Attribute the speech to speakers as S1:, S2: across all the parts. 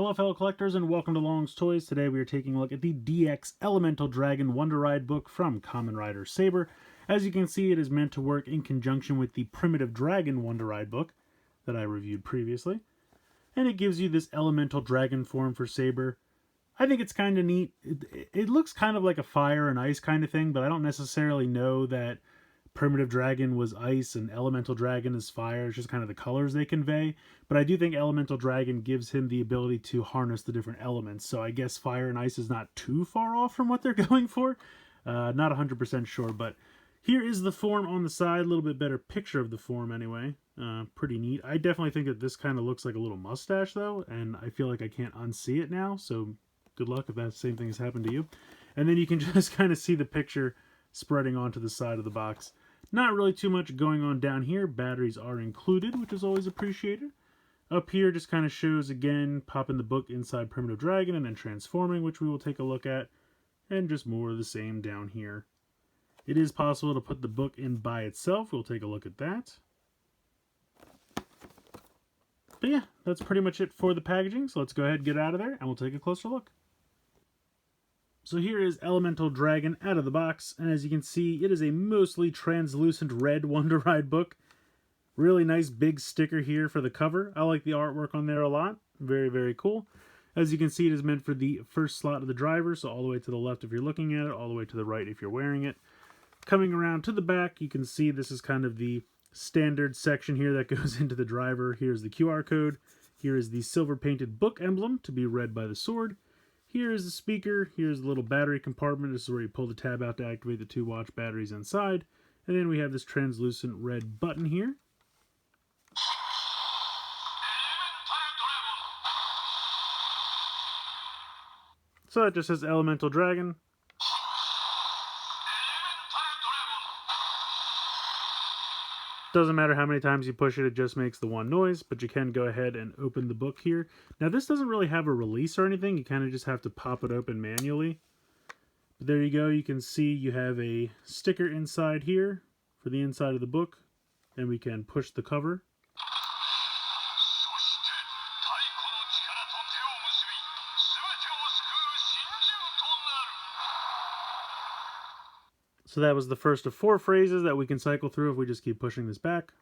S1: Hello fellow collectors and welcome to Long's Toys. Today we are taking a look at the DX Elemental Dragon Wonder Ride book from Kamen Rider Saber. As you can see, it is meant to work in conjunction with the Primitive Dragon Wonder Ride book that I reviewed previously. And it gives you this elemental dragon form for Saber. I think it's kind of neat. It looks kind of like a fire and ice kind of thing, but I don't necessarily know that Primitive Dragon was ice and Elemental Dragon is fire. It's just kind of the colors they convey. But I do think Elemental Dragon gives him the ability to harness the different elements. So I guess fire and ice is not too far off from what they're going for. Not 100% sure, but here is the form on the side. A little bit better picture of the form anyway. Pretty neat. I definitely think that this kind of looks like a little mustache though, and I feel like I can't unsee it now. So good luck if that same thing has happened to you. And then you can just kind of see the picture spreading onto the side of the box. Not really too much going on down here. Batteries are included, which is always appreciated. Up here just kind of shows, again, popping the book inside Primitive Dragon and then transforming, which we will take a look at. And just more of the same down here. It is possible to put the book in by itself. We'll take a look at that. But yeah, that's pretty much it for the packaging. So let's go ahead and get out of there and we'll take a closer look. So here is Elemental Dragon out of the box, and as you can see, it is a mostly translucent red Wonder Ride book. Really nice big sticker here for the cover. I like the artwork on there a lot. Very, very cool. As you can see, it is meant for the first slot of the driver, so all the way to the left if you're looking at it, all the way to the right if you're wearing it. Coming around to the back, you can see this is kind of the standard section here that goes into the driver. Here's the QR code. Here is the silver painted book emblem to be read by the sword. Here is the speaker, here's the little battery compartment. This is where you pull the tab out to activate the 2 watch batteries inside. And then we have this translucent red button here. So that just says Elemental Dragon. Doesn't matter how many times you push it, it just makes the one noise, but you can go ahead and open the book here. Now this doesn't really have a release or anything, you kind of just have to pop it open manually. But there you go, you can see you have a sticker inside here for the inside of the book, and we can push the cover. So that was the first of 4 phrases that we can cycle through if we just keep pushing this back.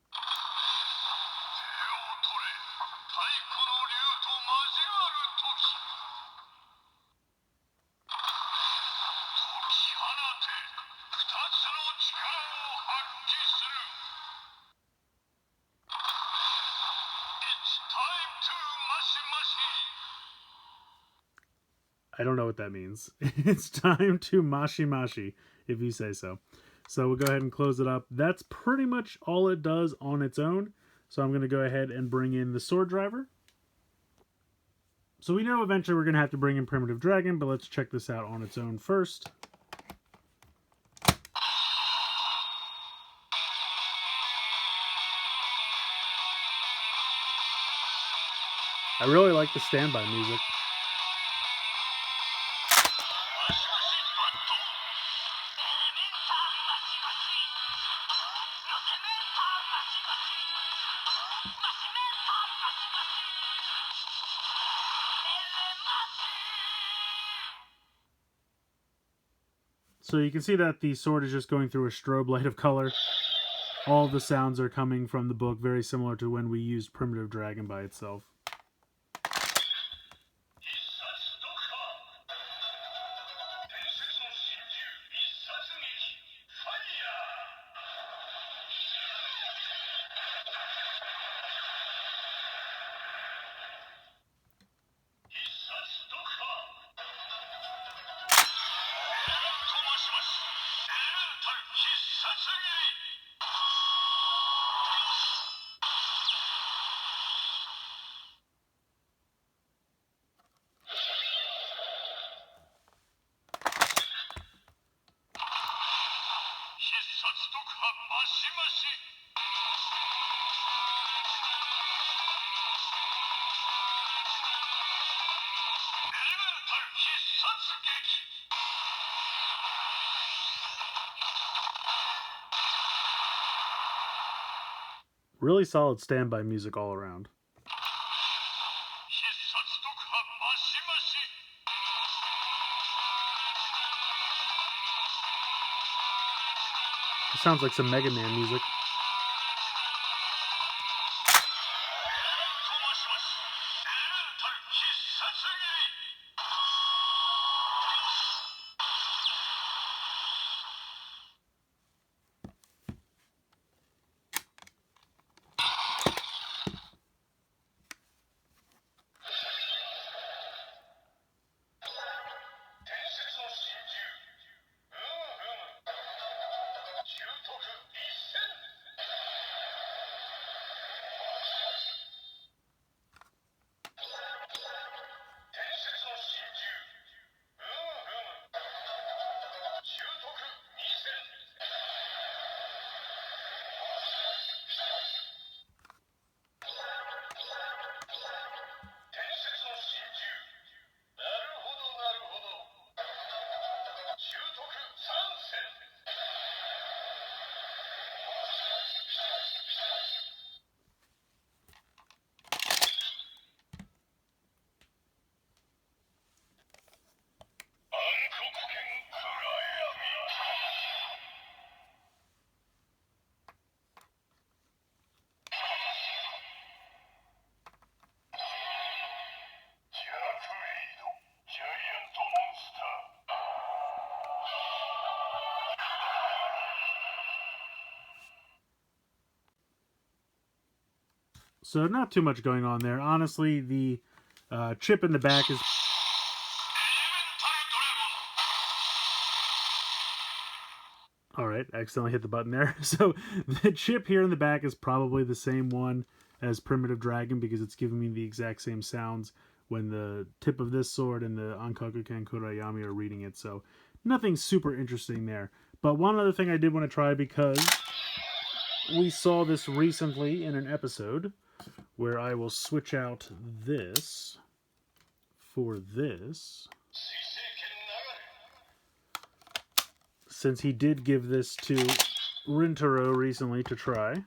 S1: I don't know what that means. It's time to mashi mashi, if you say so. So we'll go ahead and close it up. That's pretty much all it does on its own. So I'm going to go ahead and bring in the sword driver. So we know eventually we're going to have to bring in Primitive Dragon, but let's check this out on its own first. I really like the standby music. So you can see that the sword is just going through a strobe light of color. All the sounds are coming from the book, very similar to when we used Primitive Dragon by itself. Really solid standby music all around. It sounds like some Mega Man music. So not too much going on there. Honestly, the chip in the back is... Alright, accidentally hit the button there. So the chip here in the back is probably the same one as Primitive Dragon because it's giving me the exact same sounds when the tip of this sword and the Ankaku-ken Kurayami are reading it. So nothing super interesting there. But one other thing I did want to try because we saw this recently in an episode where I will switch out this for this. Since he did give this to Rintaro recently to try.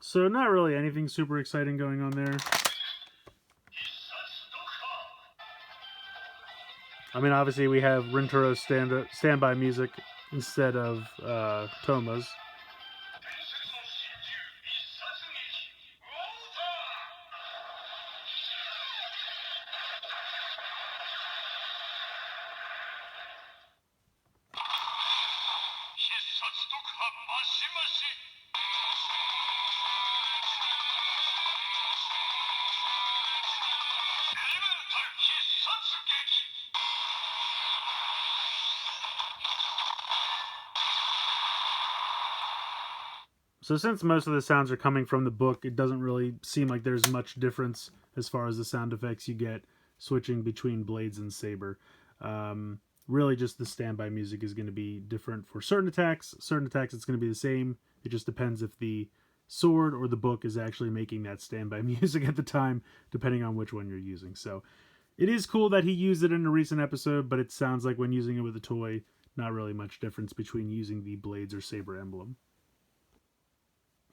S1: So not really anything super exciting going on there. I mean, obviously we have Rintaro's standby music instead of Toma's. So since most of the sounds are coming from the book, it doesn't really seem like there's much difference as far as the sound effects you get switching between Blades and Saber. Really just the standby music is going to be different for certain attacks. Certain attacks it's going to be the same. It just depends if the sword or the book is actually making that standby music at the time, depending on which one you're using. So it is cool that he used it in a recent episode, but it sounds like when using it with a toy, not really much difference between using the Blades or Saber emblem.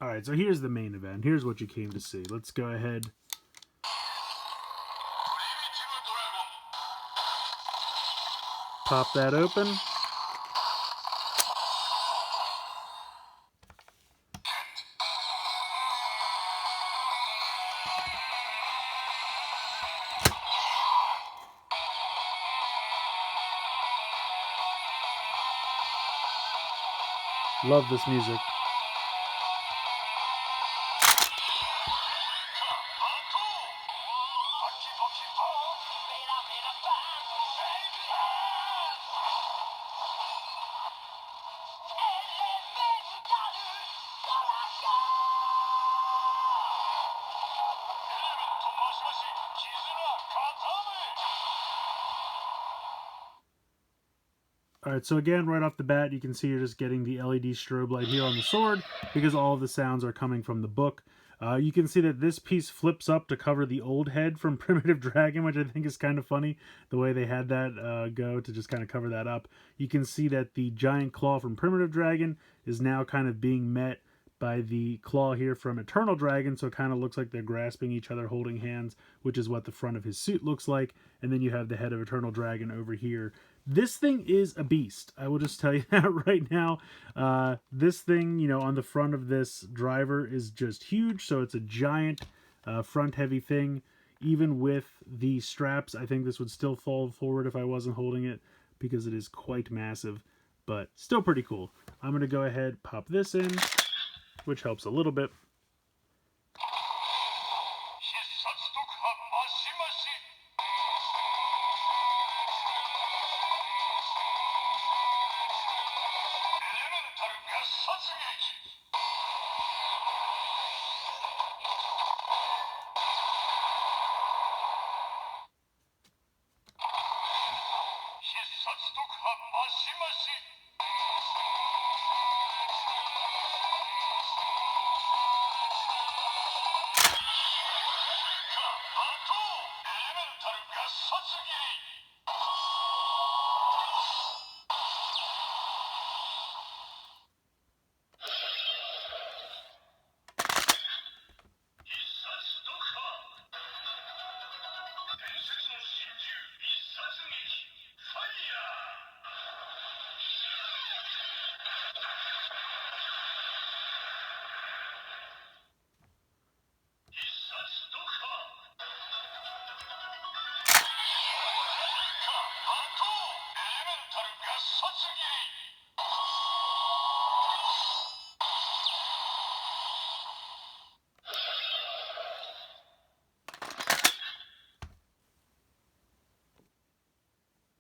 S1: Alright, so here's the main event. Here's what you came to see. Let's go ahead. Pop that open. Love this music. Alright, so again, right off the bat, you can see you're just getting the LED strobe light here on the sword because all of the sounds are coming from the book. You can see that this piece flips up to cover the old head from Primitive Dragon, which I think is kind of funny, the way they had that go to just kind of cover that up. You can see that the giant claw from Primitive Dragon is now kind of being met by the claw here from Eternal Dragon, so it kind of looks like they're grasping each other, holding hands, which is what the front of his suit looks like. And then you have the head of Eternal Dragon over here. This thing is a beast. I will just tell you that right now. This thing, you know, on the front of this driver is just huge. So it's a giant front heavy thing. Even with the straps, I think this would still fall forward if I wasn't holding it because it is quite massive, but still pretty cool. I'm going to go ahead, pop this in, which helps a little bit.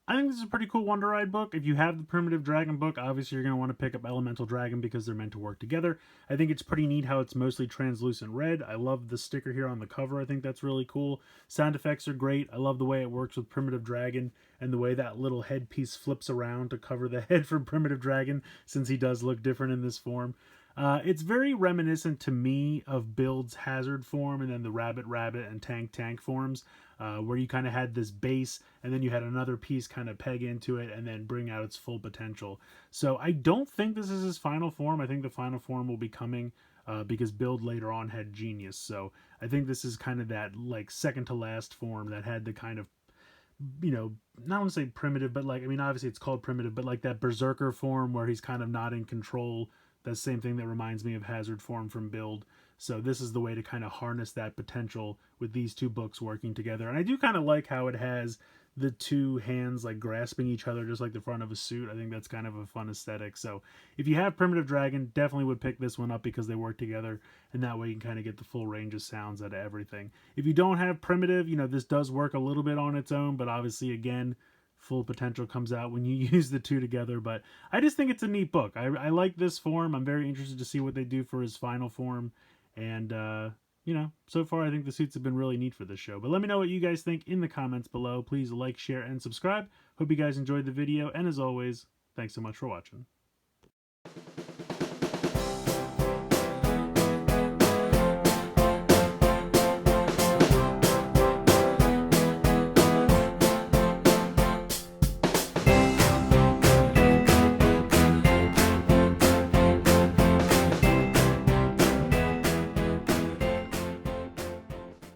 S1: I think this is a pretty cool Wonder Ride book. If you have the Primitive Dragon book, obviously you're going to want to pick up Elemental Dragon because they're meant to work together. I think it's pretty neat how it's mostly translucent red. I love the sticker here on the cover. I think that's really cool. Sound effects are great. I love the way it works with Primitive Dragon and the way that little headpiece flips around to cover the head from Primitive Dragon, since he does look different in this form. It's very reminiscent to me of Build's Hazard form and then the Rabbit Rabbit and Tank Tank forms, where you kind of had this base and then you had another piece kind of peg into it and then bring out its full potential. So I don't think this is his final form. I think the final form will be coming because Build later on had Genius. So I think this is kind of that like second to last form that had the kind of, you know, not want to say primitive, but like, I mean, obviously it's called primitive, but like that Berserker form where he's kind of not in control. That's the same thing that reminds me of Hazard form from Build. So this is the way to kind of harness that potential with these two books working together. And I do kind of like how it has the two hands like grasping each other just like the front of a suit. I think that's kind of a fun aesthetic. So if you have Primitive Dragon, definitely would pick this one up because they work together, and that way you can kind of get the full range of sounds out of everything. If you don't have Primitive, you know, this does work a little bit on its own, but obviously again, full potential comes out when you use the two together. But I just think it's a neat book. I like this form. I'm very interested to see what they do for his final form. And, you know, so far I think the suits have been really neat for this show. But let me know what you guys think in the comments below. Please like, share, and subscribe. Hope you guys enjoyed the video. And as always, thanks so much for watching.